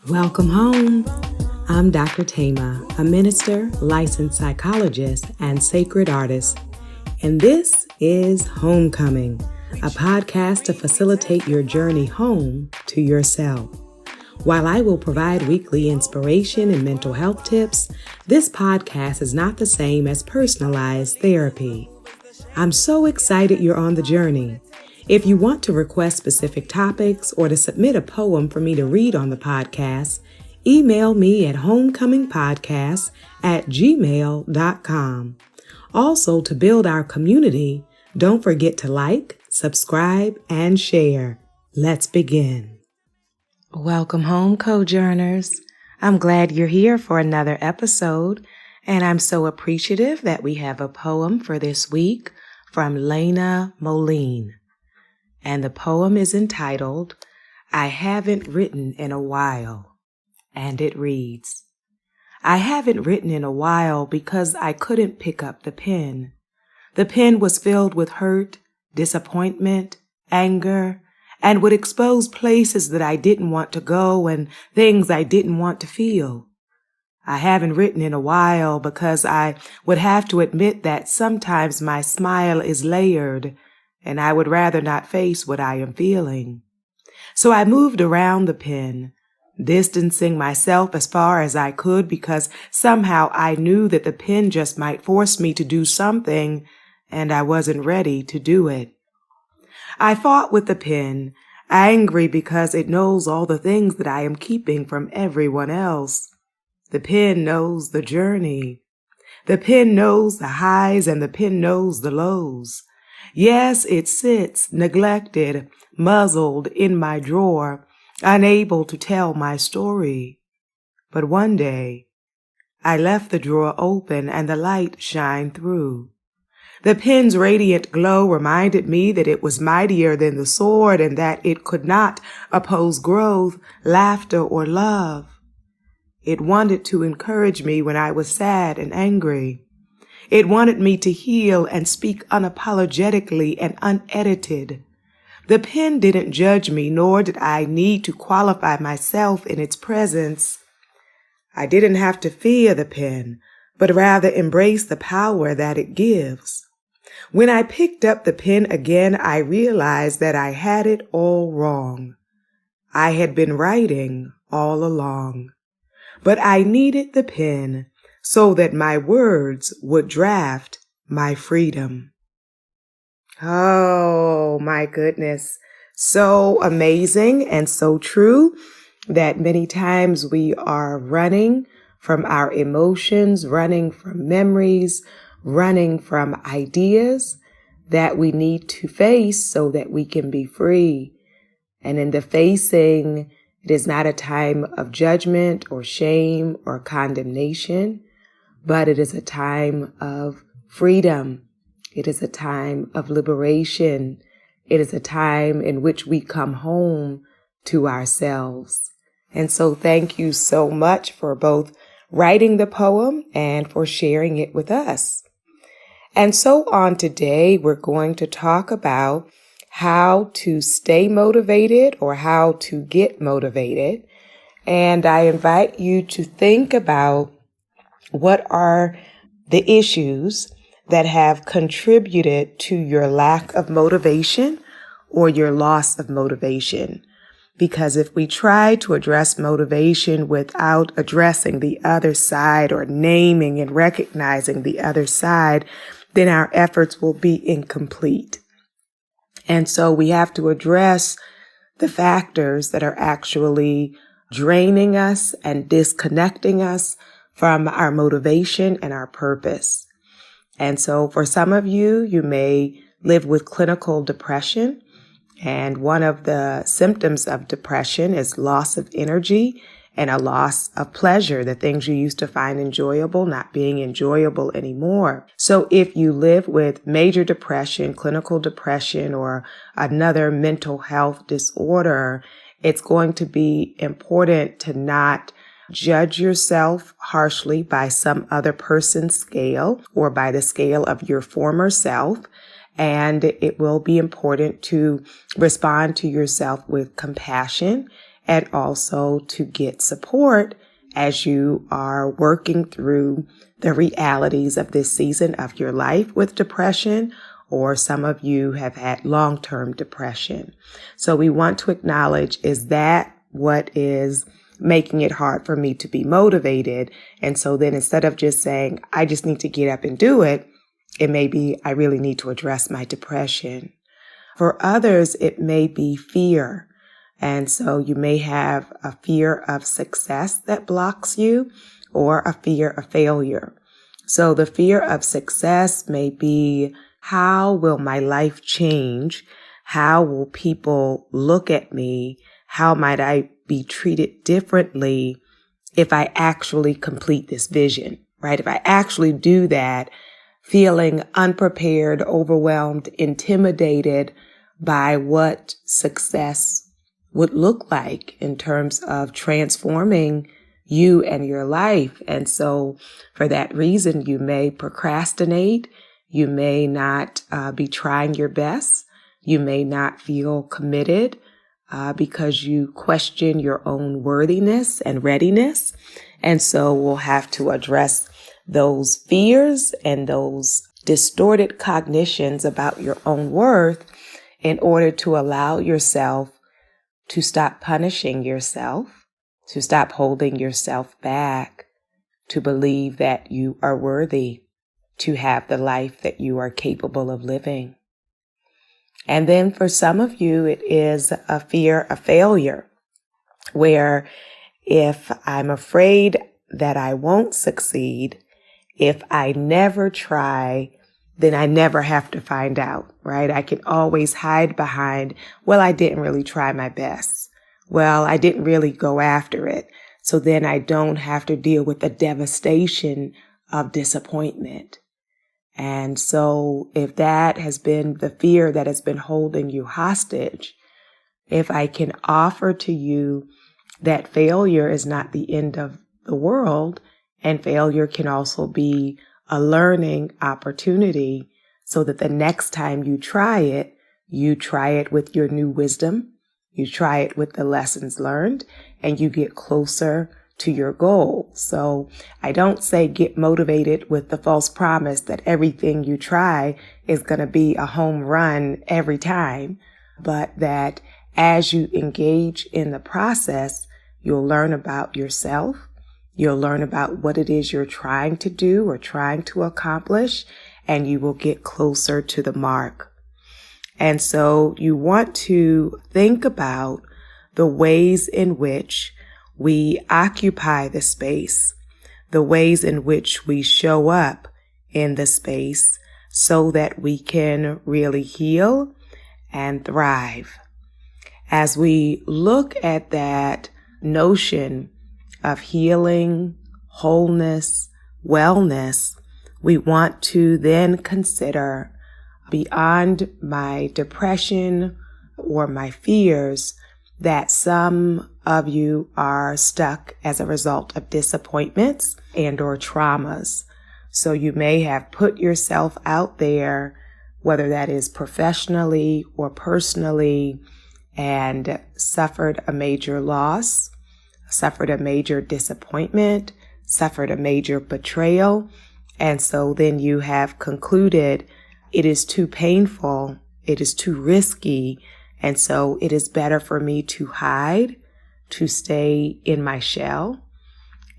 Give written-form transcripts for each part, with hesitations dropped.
Welcome home. I'm Dr.Thema, a minister, licensed psychologist, and sacred artist. And this is Homecoming, a podcast to facilitate your journey home to yourself. While I will provide weekly inspiration and mental health tips, this podcast is not the same as personalized therapy. I'm so excited you're on the journey. If you want to request specific topics or to submit a poem for me to read on the podcast, email me at homecomingpodcast@gmail.com. Also, to build our community, don't forget to like, subscribe, and share. Let's begin. Welcome home, Cojourners. I'm glad you're here for another episode, and I'm so appreciative that we have a poem for this week from Lena Moline. And the poem is entitled, I Haven't Written in a While. And it reads, I haven't written in a while because I couldn't pick up the pen. The pen was filled with hurt, disappointment, anger, and would expose places that I didn't want to go and things I didn't want to feel. I haven't written in a while because I would have to admit that sometimes my smile is layered, and I would rather not face what I am feeling. So I moved around the pen, distancing myself as far as I could because somehow I knew that the pen just might force me to do something, and I wasn't ready to do it. I fought with the pen, angry because it knows all the things that I am keeping from everyone else. The pen knows the journey. The pen knows the highs and the pen knows the lows. Yes, it sits, neglected, muzzled in my drawer, unable to tell my story. But one day, I left the drawer open and the light shined through. The pen's radiant glow reminded me that it was mightier than the sword and that it could not oppose growth, laughter, or love. It wanted to encourage me when I was sad and angry. It wanted me to heal and speak unapologetically and unedited. The pen didn't judge me, nor did I need to qualify myself in its presence. I didn't have to fear the pen, but rather embrace the power that it gives. When I picked up the pen again, I realized that I had it all wrong. I had been writing all along, but I needed the pen so that my words would draft my freedom. Oh, my goodness. So amazing and so true that many times we are running from our emotions, running from memories, running from ideas that we need to face so that we can be free. And in the facing, it is not a time of judgment or shame or condemnation, but it is a time of freedom. It is a time of liberation. It is a time in which we come home to ourselves. And so thank you so much for both writing the poem and for sharing it with us. And so on today, we're going to talk about how to stay motivated or how to get motivated. And I invite you to think about what are the issues that have contributed to your lack of motivation or your loss of motivation. Because if we try to address motivation without addressing the other side or naming and recognizing the other side, then our efforts will be incomplete. And so we have to address the factors that are actually draining us and disconnecting us from our motivation and our purpose. And so for some of you, you may live with clinical depression. And one of the symptoms of depression is loss of energy and a loss of pleasure, the things you used to find enjoyable not being enjoyable anymore. So if you live with major depression, clinical depression, or another mental health disorder, it's going to be important to not judge yourself harshly by some other person's scale or by the scale of your former self. And it will be important to respond to yourself with compassion and also to get support as you are working through the realities of this season of your life with depression, or some of you have had long-term depression. So we want to acknowledge, is that what is making it hard for me to be motivated? And so then instead of just saying, I just need to get up and do it, it may be, I really need to address my depression. For others, it may be fear. And so you may have a fear of success that blocks you, or a fear of failure. So the fear of success may be, how will my life change? How will people look at me? How might I be treated differently if I actually complete this vision, right? If I actually do that, feeling unprepared, overwhelmed, intimidated by what success would look like in terms of transforming you and your life. And so for that reason, you may procrastinate. You may not be trying your best. You may not feel committed because you question your own worthiness and readiness. And so we'll have to address those fears and those distorted cognitions about your own worth in order to allow yourself to stop punishing yourself, to stop holding yourself back, to believe that you are worthy to have the life that you are capable of living. And then for some of you, it is a fear of failure, where if I'm afraid that I won't succeed, if I never try, then I never have to find out, right? I can always hide behind, well, I didn't really try my best. Well, I didn't really go after it. So then I don't have to deal with the devastation of disappointment. And so if that has been the fear that has been holding you hostage, if I can offer to you that failure is not the end of the world, and failure can also be a learning opportunity, so that the next time you try it with your new wisdom, you try it with the lessons learned, and you get closer to your goal. So I don't say get motivated with the false promise that everything you try is going to be a home run every time, but that as you engage in the process, you'll learn about yourself. You'll learn about what it is you're trying to do or trying to accomplish, and you will get closer to the mark. And so you want to think about the ways in which we occupy the space, the ways in which we show up in the space, so that we can really heal and thrive. As we look at that notion of healing, wholeness, wellness, we want to then consider, beyond my depression or my fears, that some of you are stuck as a result of disappointments and or traumas. So you may have put yourself out there, whether that is professionally or personally, and suffered a major loss, suffered a major disappointment, suffered a major betrayal. And so then you have concluded it is too painful, it is too risky, and so it is better for me to hide, to stay in my shell,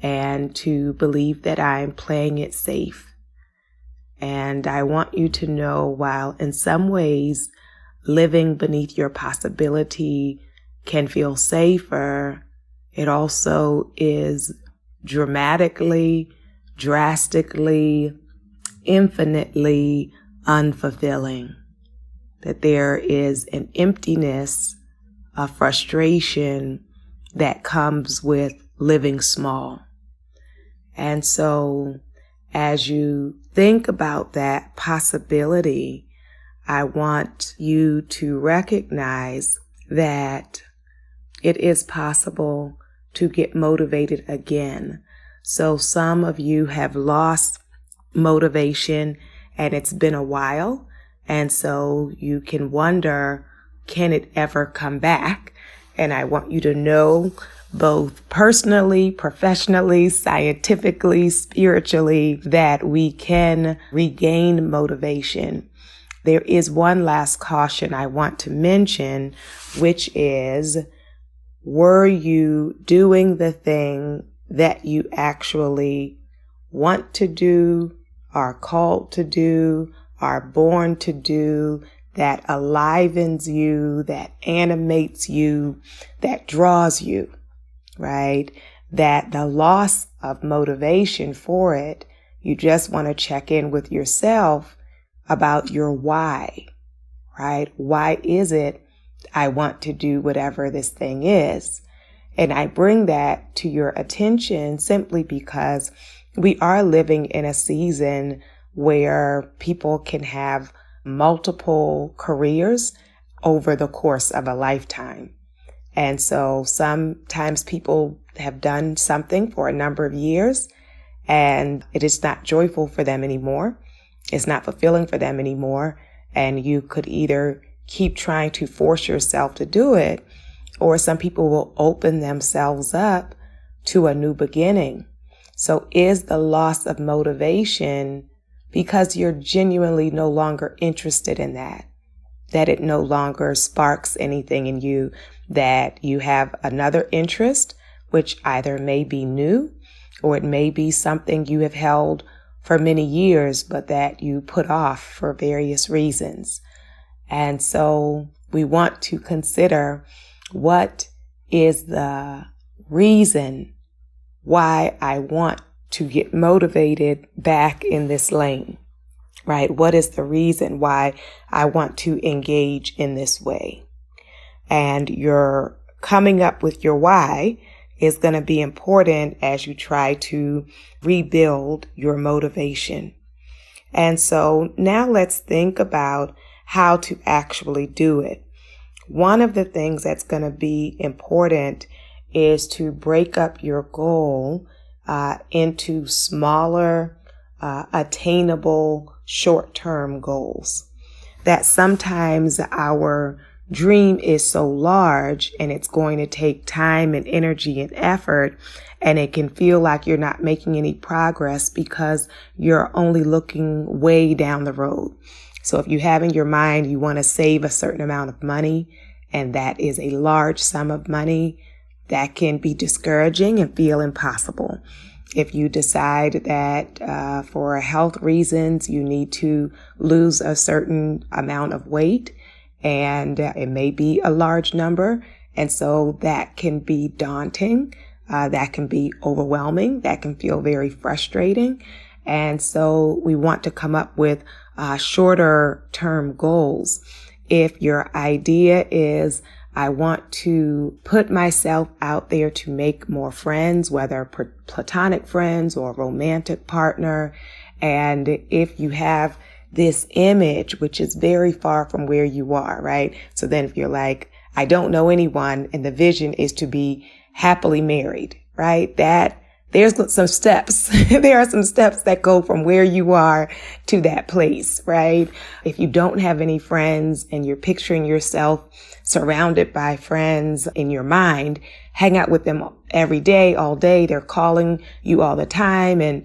and to believe that I'm playing it safe. And I want you to know, while in some ways living beneath your possibility can feel safer, it also is dramatically, drastically, infinitely unfulfilling. That there is an emptiness, a frustration that comes with living small. And so as you think about that possibility, I want you to recognize that it is possible to get motivated again. So some of you have lost motivation and it's been a while. And so you can wonder, can it ever come back? And I want you to know both personally, professionally, scientifically, spiritually, that we can regain motivation. There is one last caution I want to mention, which is, were you doing the thing that you actually want to do, are called to do, are born to do, that alivens you, that animates you, that draws you, right? That the loss of motivation for it, you just want to check in with yourself about your why, right? Why is it I want to do whatever this thing is? And I bring that to your attention simply because we are living in a season where people can have multiple careers over the course of a lifetime. And so sometimes people have done something for a number of years and it is not joyful for them anymore. It's not fulfilling for them anymore. And you could either keep trying to force yourself to do it, or some people will open themselves up to a new beginning. So is the loss of motivation because you're genuinely no longer interested in that it no longer sparks anything in you, that you have another interest, which either may be new or it may be something you have held for many years, but that you put off for various reasons. And so we want to consider, what is the reason why I want to get motivated back in this lane, right? What is the reason why I want to engage in this way? And your coming up with your why is going to be important as you try to rebuild your motivation. And so now let's think about how to actually do it. One of the things that's going to be important is to break up your goal into smaller, attainable, short-term goals. That sometimes our dream is so large and it's going to take time and energy and effort, and it can feel like you're not making any progress because you're only looking way down the road. So if you have in your mind you want to save a certain amount of money, and that is a large sum of money, that can be discouraging and feel impossible. If you decide that for health reasons you need to lose a certain amount of weight, and it may be a large number, and so that can be daunting, that can be overwhelming, that can feel very frustrating. And so we want to come up with shorter term goals. If your idea is, I want to put myself out there to make more friends, whether platonic friends or romantic partner, and if you have this image, which is very far from where you are, right? So then if you're like, I don't know anyone, and the vision is to be happily married, right? There's some steps. There are some steps that go from where you are to that place, right? If you don't have any friends and you're picturing yourself surrounded by friends in your mind, hang out with them every day, all day. They're calling you all the time. And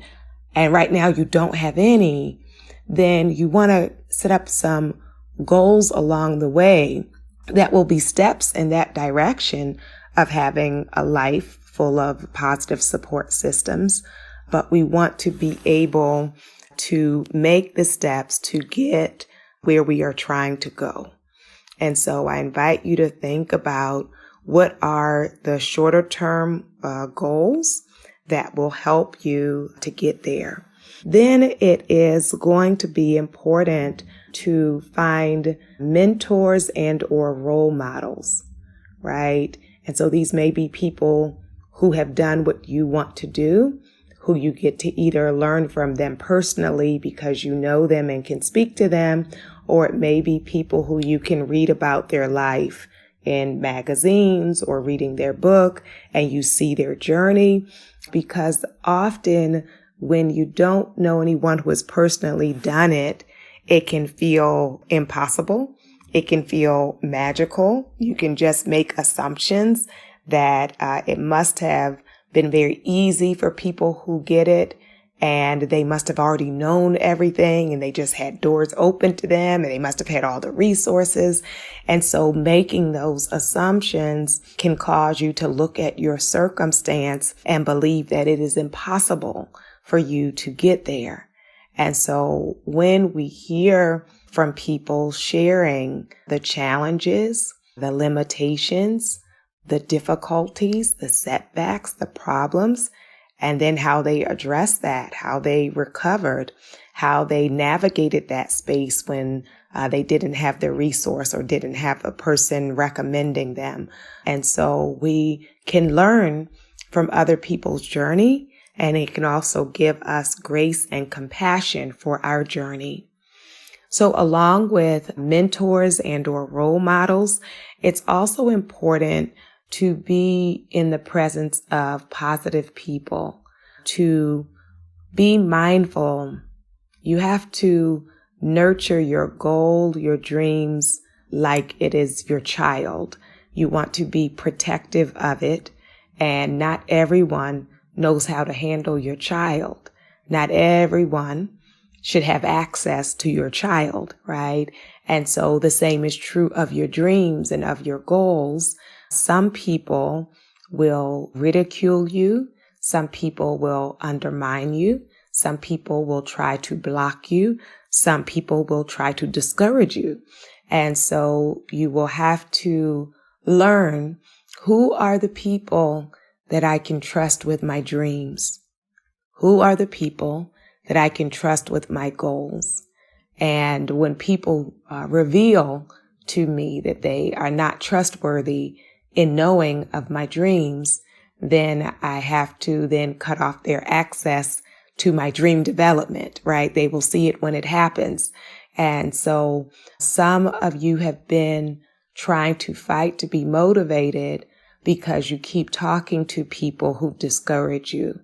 right now you don't have any, then you want to set up some goals along the way that will be steps in that direction of having a life full of positive support systems. But we want to be able to make the steps to get where we are trying to go. And so I invite you to think about, what are the shorter term goals that will help you to get there. Then it is going to be important to find mentors and or role models, right? And so these may be people who have done what you want to do, who you get to either learn from them personally because you know them and can speak to them, or it may be people who you can read about their life in magazines or reading their book and you see their journey. Because often when you don't know anyone who has personally done it, it can feel impossible. It can feel magical. You can just make assumptions that it must have been very easy for people who get it, and they must have already known everything, and they just had doors open to them, and they must have had all the resources. And so making those assumptions can cause you to look at your circumstance and believe that it is impossible for you to get there. And so when we hear from people sharing the challenges, the limitations, the difficulties, the setbacks, the problems, and then how they addressed that, how they recovered, how they navigated that space when they didn't have the resource or didn't have a person recommending them. And so we can learn from other people's journey, and it can also give us grace and compassion for our journey. So along with mentors and or role models, it's also important to be in the presence of positive people, to be mindful. You have to nurture your goal, your dreams, like it is your child. You want to be protective of it, and not everyone knows how to handle your child. Not everyone should have access to your child, right? And so the same is true of your dreams and of your goals. Some people will ridicule you. Some people will undermine you. Some people will try to block you. Some people will try to discourage you. And so you will have to learn, who are the people that I can trust with my dreams? Who are the people that I can trust with my goals? And when people reveal to me that they are not trustworthy in knowing of my dreams, then I have to then cut off their access to my dream development, right? They will see it when it happens. And so some of you have been trying to fight to be motivated because you keep talking to people who discourage you,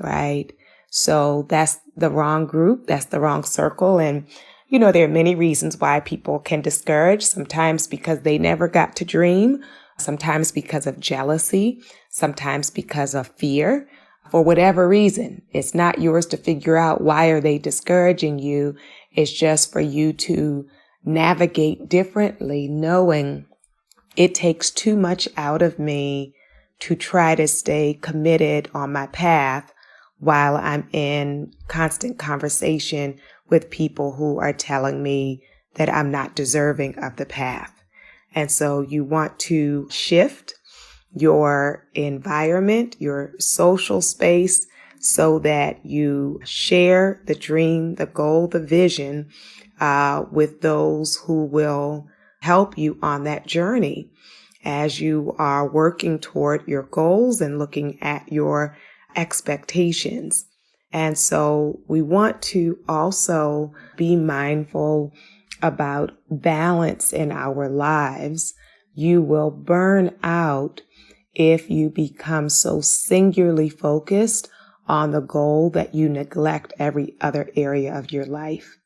right? So that's the wrong group. That's the wrong circle. And, there are many reasons why people can discourage, sometimes because they never got to dream, sometimes because of jealousy, sometimes because of fear. For whatever reason, it's not yours to figure out why are they discouraging you. It's just for you to navigate differently, knowing it takes too much out of me to try to stay committed on my path while I'm in constant conversation with people who are telling me that I'm not deserving of the path. And so you want to shift your environment, your social space, so that you share the dream, the goal, the vision with those who will help you on that journey as you are working toward your goals and looking at your expectations. And so we want to also be mindful about balance in our lives. You will burn out if you become so singularly focused on the goal that you neglect every other area of your life,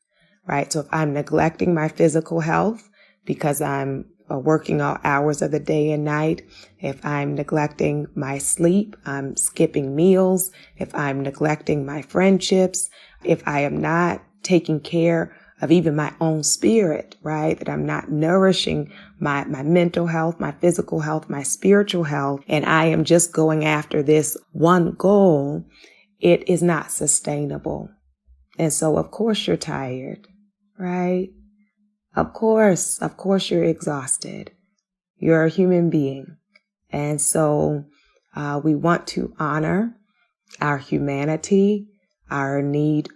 right? So if I'm neglecting my physical health because I'm working all hours of the day and night, if I'm neglecting my sleep, I'm skipping meals, if I'm neglecting my friendships, if I am not taking care of even my own spirit, right? That I'm not nourishing my mental health, my physical health, my spiritual health, and I am just going after this one goal, it is not sustainable. And so of course you're tired, right? Of course you're exhausted. You're a human being. And so we want to honor our humanity, our need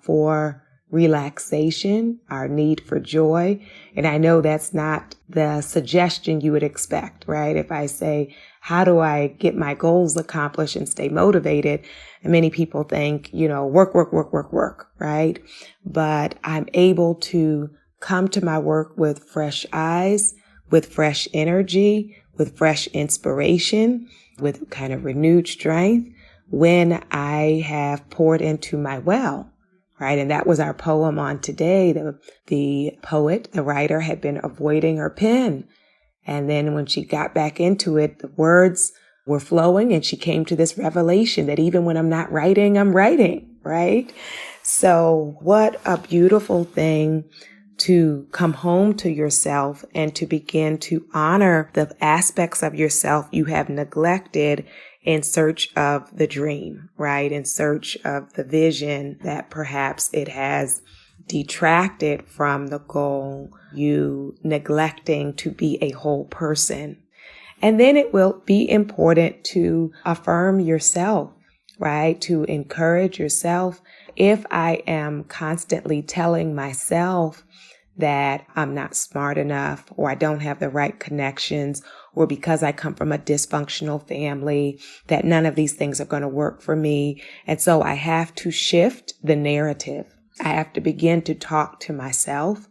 for relaxation, our need for joy. And I know that's not the suggestion you would expect, right? If I say, how do I get my goals accomplished and stay motivated? And many people think, work, right? But I'm able to come to my work with fresh eyes, with fresh energy, with fresh inspiration, with kind of renewed strength when I have poured into my well, right? And that was our poem on today. The poet, the writer, had been avoiding her pen. And then when she got back into it, the words were flowing and she came to this revelation that even when I'm not writing, I'm writing, right? So what a beautiful thing to come home to yourself and to begin to honor the aspects of yourself you have neglected in search of the dream, right? In search of the vision that perhaps it has detracted from the goal, you neglecting to be a whole person. And then it will be important to affirm yourself, right? To encourage yourself. If I am constantly telling myself that I'm not smart enough, or I don't have the right connections, or because I come from a dysfunctional family, that none of these things are going to work for me. And so I have to shift the narrative. I have to begin to talk to myself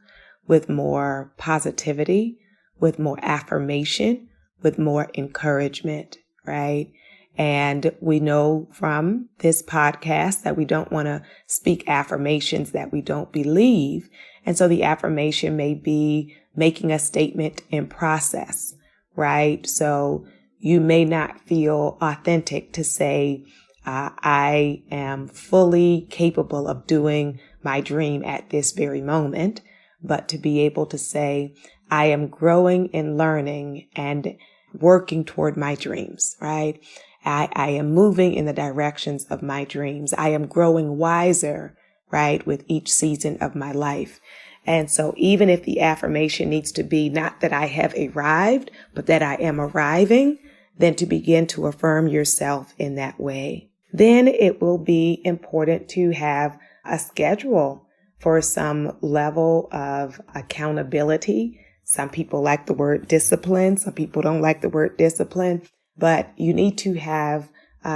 with more positivity, with more affirmation, with more encouragement, right? And we know from this podcast that we don't want to speak affirmations that we don't believe. And so the affirmation may be making a statement in process, right? So you may not feel authentic to say, I am fully capable of doing my dream at this very moment, but to be able to say, I am growing and learning and working toward my dreams, right? I am moving in the directions of my dreams. I am growing wiser, right, with each season of my life. And so even if the affirmation needs to be not that I have arrived, but that I am arriving, then to begin to affirm yourself in that way. Then it will be important to have a schedule for some level of accountability. Some people like the word discipline. Some people don't like the word discipline, but you need to have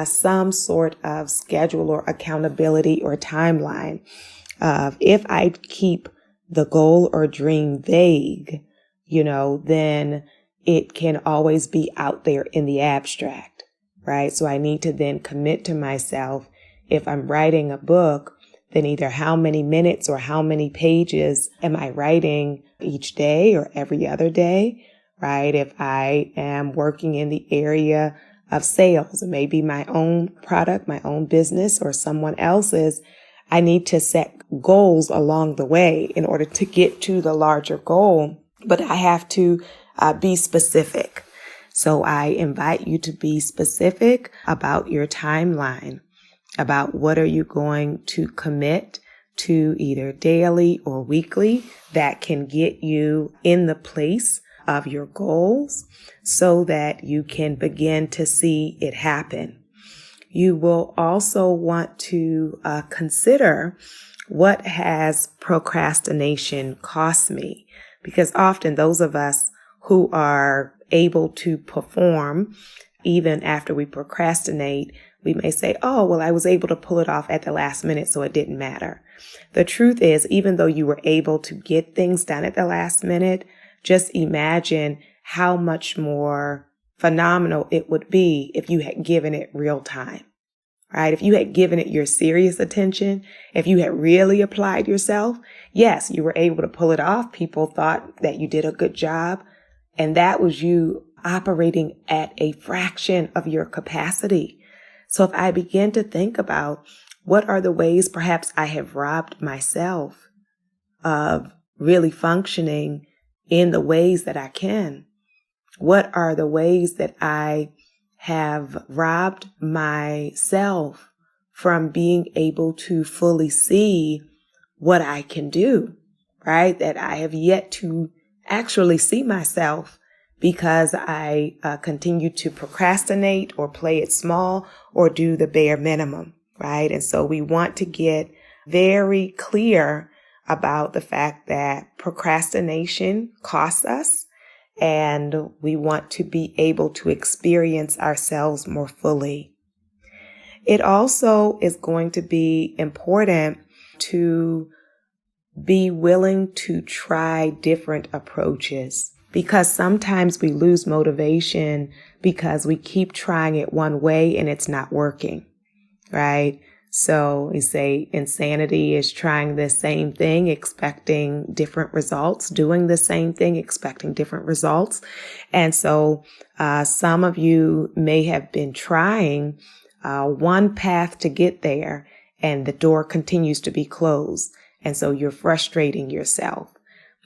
some sort of schedule or accountability or timeline of if I keep the goal or dream vague, then it can always be out there in the abstract, right? So I need to then commit to myself. If I'm writing a book, then either how many minutes or how many pages am I writing each day or every other day, right? If I am working in the area of sales, it may be my own product, my own business, or someone else's, I need to set goals along the way in order to get to the larger goal. But I have to be specific. So I invite you to be specific about your timeline, about what are you going to commit to either daily or weekly that can get you in the place of your goals so that you can begin to see it happen. You will also want to consider what has procrastination cost me, because often those of us who are able to perform even after we procrastinate, we may say, oh, well, I was able to pull it off at the last minute, so it didn't matter. The truth is, even though you were able to get things done at the last minute, just imagine how much more phenomenal it would be if you had given it real time, right? If you had given it your serious attention, if you had really applied yourself, yes, you were able to pull it off. People thought that you did a good job, and that was you operating at a fraction of your capacity. So if I begin to think about what are the ways perhaps I have robbed myself of really functioning in the ways that I can, what are the ways that I have robbed myself from being able to fully see what I can do, right? That I have yet to actually see myself because I continue to procrastinate or play it small or do the bare minimum, right? And so we want to get very clear about the fact that procrastination costs us, and we want to be able to experience ourselves more fully. It also is going to be important to be willing to try different approaches, because sometimes we lose motivation because we keep trying it one way and it's not working, right? So we say insanity is trying the same thing, expecting different results, doing the same thing, expecting different results. And so some of you may have been trying one path to get there, and the door continues to be closed. And so you're frustrating yourself.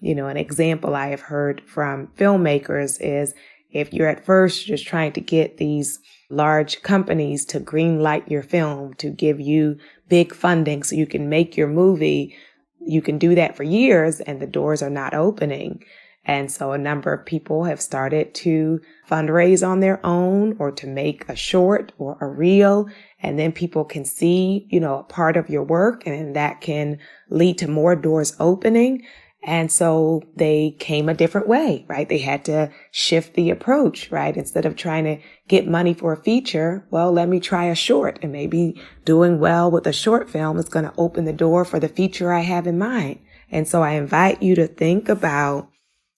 An example I have heard from filmmakers is if you're at first just trying to get these large companies to green light your film, to give you big funding so you can make your movie, you can do that for years and the doors are not opening. And so a number of people have started to fundraise on their own or to make a short or a reel. And then people can see, a part of your work, and that can lead to more doors opening. And so they came a different way, right? They had to shift the approach, right? Instead of trying to get money for a feature, well, let me try a short, and maybe doing well with a short film is going to open the door for the feature I have in mind. And so I invite you to think about,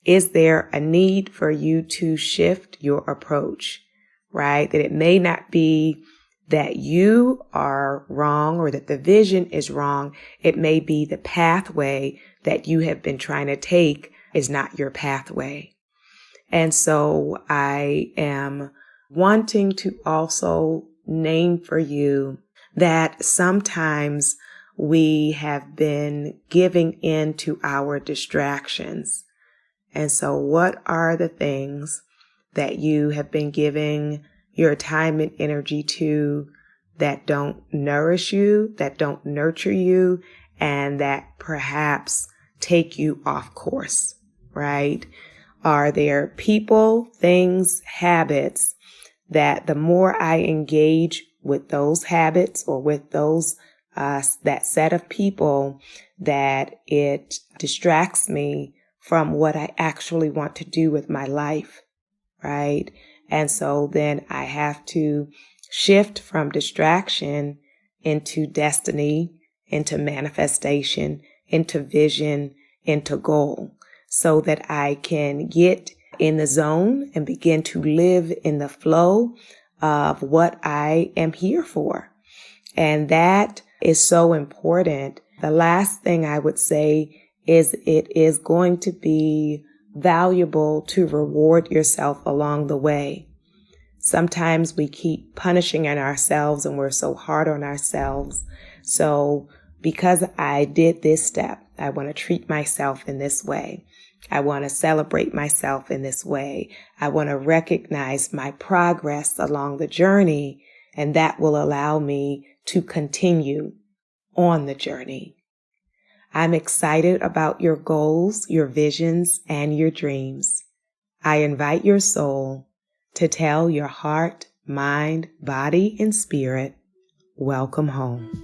is there a need for you to shift your approach, right? That it may not be that you are wrong or that the vision is wrong. It may be the pathway that you have been trying to take is not your pathway. And so I am wanting to also name for you that sometimes we have been giving in to our distractions. And so what are the things that you have been giving your time and energy to that don't nourish you, that don't nurture you, and that perhaps take you off course, right? Are there people, things, habits that the more I engage with those habits or with those, that set of people, that it distracts me from what I actually want to do with my life, right? And so then I have to shift from distraction into destiny, into manifestation, into vision, into goal, so that I can get in the zone and begin to live in the flow of what I am here for. And that is so important. The last thing I would say is it is going to be valuable to reward yourself along the way. Sometimes we keep punishing ourselves and we're so hard on ourselves. So because I did this step, I want to treat myself in this way. I want to celebrate myself in this way. I want to recognize my progress along the journey, and that will allow me to continue on the journey. I'm excited about your goals, your visions, and your dreams. I invite your soul to tell your heart, mind, body, and spirit, welcome home.